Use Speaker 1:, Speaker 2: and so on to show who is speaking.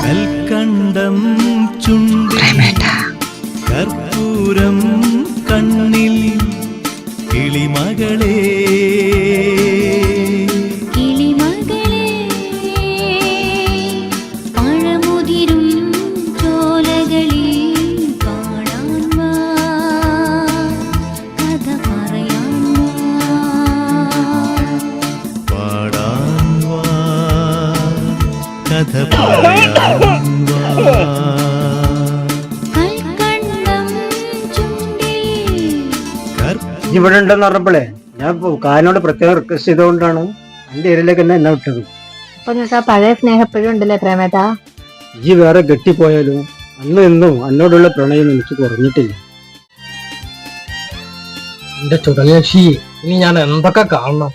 Speaker 1: കൽക്കണ്ടം ചുണ്ടിൽ കർപ്പൂരം കണ്ണിൽ കിളിമകളെ
Speaker 2: പഴമുതിരും ചോലകളിൽ കാണാൻ വാ, കഥ പറയാൻ
Speaker 1: പാടാൻ വാ, കഥ പറയാൻ വാ.
Speaker 3: ഇവിടെ ഉണ്ടെന്ന് പറഞ്ഞപ്പോഴേ ഞാൻ കാലിനോട് പ്രത്യേകം റിക്വസ്റ്റ് ചെയ്തുകൊണ്ടാണ് എന്റെ ഏരിയയിലേക്ക് എന്നെ വിട്ടത്.
Speaker 4: പഴയ സ്നേഹം എപ്പോഴും ഉണ്ടല്ലേ പ്രേമേട്ടാ?
Speaker 3: ഈ വേറെ കെട്ടിപ്പോയാലും അന്നും ഇന്നും എന്നോടുള്ള പ്രണയം എനിക്ക് കുറഞ്ഞിട്ടില്ല.
Speaker 5: എന്റെ ചുടലക്ഷി, ഇനി ഞാൻ എന്തൊക്കെ കാണണം?